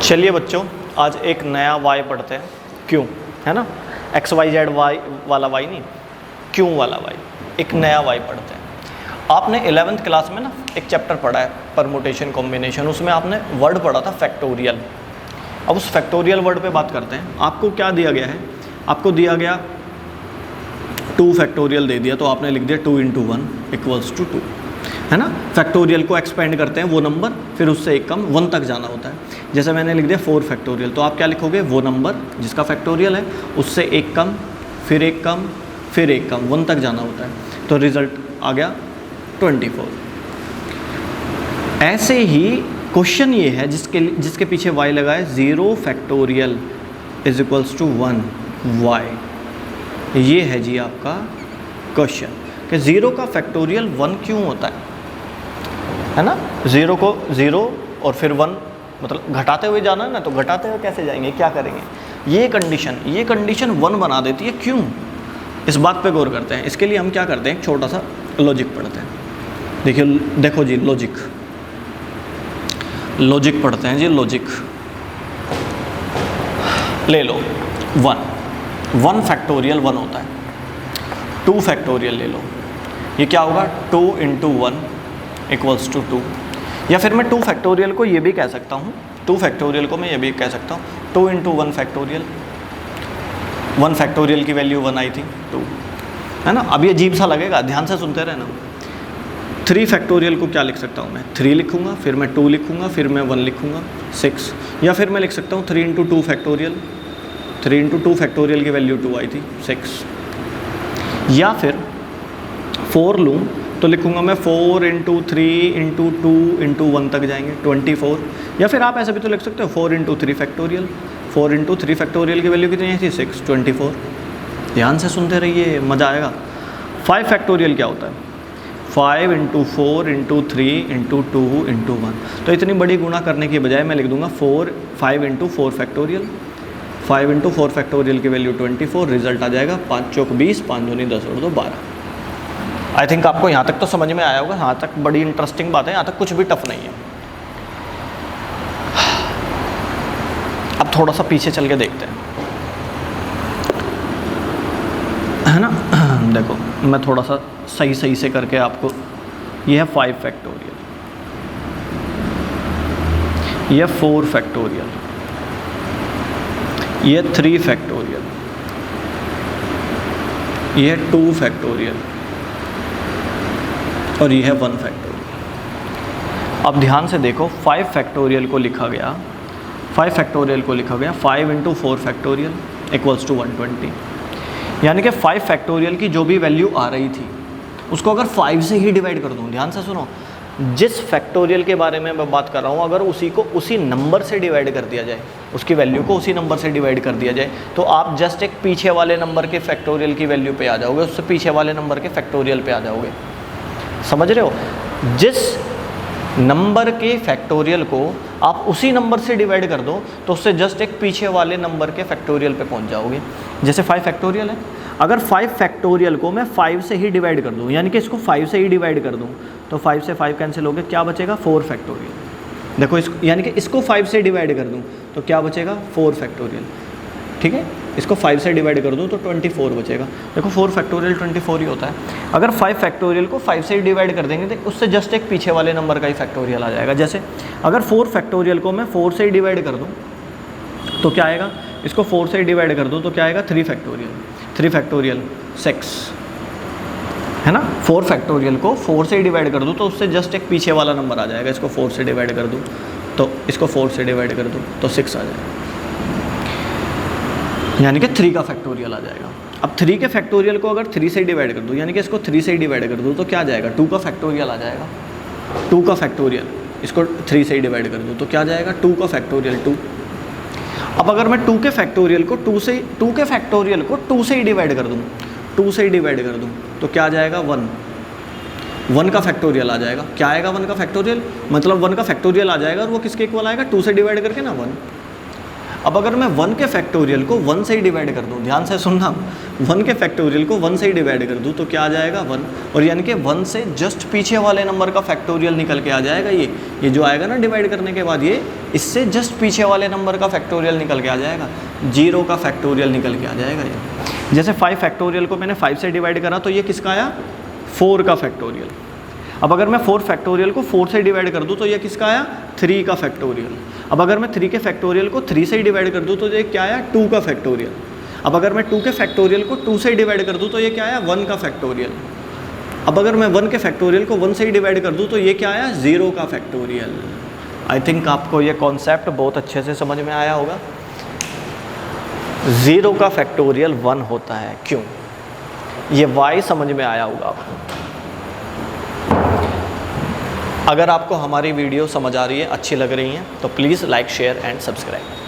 चलिए बच्चों, आज एक नया y पढ़ते हैं। क्यों, है ना, एक्स वाई जेड वाई वाला y नहीं, क्यों वाला y, एक नया y पढ़ते हैं। आपने 11th क्लास में ना एक चैप्टर पढ़ा है परमुटेशन कॉम्बिनेशन, उसमें आपने वर्ड पढ़ा था फैक्टोरियल। अब उस फैक्टोरियल वर्ड पे बात करते हैं। आपको क्या दिया गया है, आपको दिया गया 2 फैक्टोरियल दे दिया, तो आपने लिख दिया 2 × 1 = 2, है ना। फैक्टोरियल को एक्सपेंड करते हैं वो नंबर, फिर उससे एक कम 1 तक जाना होता है। जैसे मैंने लिख दिया 4 फैक्टोरियल, तो आप क्या लिखोगे, वो नंबर जिसका फैक्टोरियल है उससे एक कम, फिर एक कम, फिर एक कम, 1 तक जाना होता है। तो रिजल्ट आ गया 24। ऐसे ही क्वेश्चन ये है जिसके पीछे y लगा है 0 फैक्टोरियल = 1 y। ये है जी आपका क्वेश्चन कि 0 का फैक्टोरियल 1 क्यों होता है ना। 0 को 0 और फिर 1, मतलब घटाते हुए जाना है ना, तो घटाते हुए कैसे जाएंगे, क्या करेंगे। ये कंडीशन 1 बना देती है, क्यों, इस बात पे गौर करते हैं। इसके लिए हम क्या करते हैं, एक छोटा सा लॉजिक पढ़ते हैं। देखो जी, लॉजिक पढ़ते हैं जी। लॉजिक ले लो, 1 फैक्टोरियल 1 होता है। 2 फैक्टोरियल ले लो, ये क्या होगा, 2 × 1 = 2। या फिर मैं 2 फैक्टोरियल को ये भी कह सकता हूँ, 2 फैक्टोरियल को मैं ये भी कह सकता हूँ 2 × 1 फैक्टोरियल। 1 फैक्टोरियल की वैल्यू 1 आई थी, 2, है ना। अब ये अजीब सा लगेगा, ध्यान से सुनते रहना। 3 फैक्टोरियल को क्या लिख सकता हूँ मैं, 3 लिखूँगा, फिर मैं 2 लिखूँगा, फिर मैं 1 लिखूँगा, 6। या फिर मैं लिख सकता हूँ 3 × 2 फैक्टोरियल। 3 × 2 फैक्टोरियल की वैल्यू 2 आई थी, 6। या फिर 4 लूँ तो लिखूँगा मैं 4 × 3 × 2 × 1 तक जाएंगे, 24। या फिर आप ऐसा भी तो लिख सकते हो 4 × 3 फैक्टोरियल। 4 × 3 फैक्टोरियल की वैल्यू कितनी आई थी, 6, 24। ध्यान से सुनते रहिए, मज़ा आएगा। 5 फैक्टोरियल क्या होता है, 5 × 4 × 3 × 2 × 1। तो इतनी बड़ी गुणा करने की बजाय मैं लिख दूंगा 5 × 4 फैक्टोरियल। 5 × 4 फैक्टोरियल की वैल्यू 24। रिजल्ट आ जाएगा 5 × 4 = 20, 5 × 2 = 10 और 2 = 12। आई थिंक आपको यहाँ तक तो समझ में आया होगा। यहाँ तक बड़ी इंटरेस्टिंग बात है, यहाँ तक कुछ भी टफ नहीं है। अब थोड़ा सा पीछे चल के देखते हैं, है ना। देखो मैं थोड़ा सा सही से करके आपको, ये है 5 फैक्टोरियल, ये 4 फैक्टोरियल, ये 3 फैक्टोरियल, ये 2 फैक्टोरियल और ये है 1 फैक्टोरियल। अब ध्यान से देखो, 5 फैक्टोरियल को लिखा गया 5 × 4 फैक्टोरियल = 120। यानी कि 5 फैक्टोरियल की जो भी वैल्यू आ रही थी उसको अगर 5 से ही डिवाइड कर दूँ, ध्यान से सुनो, जिस फैक्टोरियल के बारे में मैं बात कर रहा हूँ, अगर उसी को उसी नंबर से डिवाइड कर दिया जाए, उसकी वैल्यू को उसी नंबर से डिवाइड कर दिया जाए, तो आप जस्ट एक पीछे वाले नंबर के फैक्टोरियल की वैल्यू पे आ जाओगे, उससे पीछे वाले नंबर के फैक्टोरियल पे आ जाओगे। समझ रहे हो, जिस नंबर के फैक्टोरियल को आप उसी नंबर से डिवाइड कर दो, तो उससे जस्ट एक पीछे वाले नंबर के फैक्टोरियल पे पहुंच जाओगे। जैसे 5 फैक्टोरियल है, अगर 5 फैक्टोरियल को मैं 5 से ही डिवाइड कर दूं, यानी कि इसको 5 से ही डिवाइड कर दूं, तो 5 से 5 कैंसिल हो गए, क्या बचेगा, 4 फैक्टोरियल। देखो यानी कि इसको 5 से डिवाइड कर दूं तो क्या बचेगा, 4 फैक्टोरियल। ठीक है, इसको 5 से डिवाइड कर दूं तो 24 बचेगा। देखो 4 फैक्टोरियल 24 ही होता है। अगर 5 फैक्टोरियल को 5 से ही डिवाइड कर देंगे तो उससे जस्ट एक पीछे वाले नंबर का ही फैक्टोरियल आ जाएगा। जैसे अगर 4 फैक्टोरियल को मैं 4 से ही डिवाइड कर दूं तो क्या आएगा, इसको 4 से ही डिवाइड कर दूं तो क्या आएगा, 3 फैक्टोरियल 6, है ना। 4 फैक्टोरियल को 4 से ही डिवाइड कर दूं तो उससे जस्ट एक पीछे वाला नंबर आ जाएगा। इसको 4 से डिवाइड कर दूं तो इसको 4 से डिवाइड कर दूं तो 6 आ जाएगा, यानी कि 3 का फैक्टोरियल आ जाएगा। अब 3 के फैक्टोरियल को अगर 3 से डिवाइड कर दूं, यानी कि इसको 3 से डिवाइड कर दूं तो क्या आ जाएगा, 2 का फैक्टोरियल आ जाएगा। 2 का फैक्टोरियल, इसको 3 से ही डिवाइड कर दूं तो क्या आ जाएगा, 2 का फैक्टोरियल 2। अब अगर मैं 2 के फैक्टोरियल को 2 से ही डिवाइड कर दूं, 2 से ही डिवाइड कर दूं तो क्या आ जाएगा, 1 का फैक्टोरियल आ जाएगा। क्या आएगा, 1 का फैक्टोरियल, मतलब 1 का फैक्टोरियल आ जाएगा और वो किसके इक्वल आएगा, 2 से डिवाइड करके ना 1। अब अगर मैं 1 के फैक्टोरियल को 1 से ही डिवाइड कर दूं, ध्यान से सुनना, 1 के फैक्टोरियल को 1 से ही डिवाइड कर दूं तो क्या आ जाएगा 1, और यानी कि 1 से जस्ट पीछे वाले नंबर का फैक्टोरियल निकल के आ जाएगा। ये जो आएगा ना डिवाइड करने के बाद, ये इससे जस्ट पीछे वाले नंबर का फैक्टोरियल निकल के आ जाएगा, 0 का फैक्टोरियल निकल के आ जाएगा। ये जैसे 5 फैक्टोरियल को मैंने 5 से डिवाइड करा तो ये किसका आया, 4 का फैक्टोरियल। अब अगर मैं 4 फैक्टोरियल को 4 से डिवाइड कर दूं तो ये किसका आया, 3 का फैक्टोरियल। अब अगर मैं 3 के फैक्टोरियल को 3 से डिवाइड कर दूं तो ये क्या आया, 2 का फैक्टोरियल। अब अगर मैं 2 के फैक्टोरियल को 2 से डिवाइड कर दूं तो ये क्या आया, 1 का फैक्टोरियल। अब अगर मैं 1 के फैक्टोरियल को 1 से ही डिवाइड कर दूं तो ये क्या आया, 0 का फैक्टोरियल। आई थिंक आपको ये कॉन्सेप्ट बहुत अच्छे से समझ में आया होगा। 0 का फैक्टोरियल 1 होता है, क्यों, ये वाई समझ में आया होगा आपको। अगर आपको हमारी वीडियो समझ आ रही है, अच्छी लग रही है, तो please like, share and subscribe.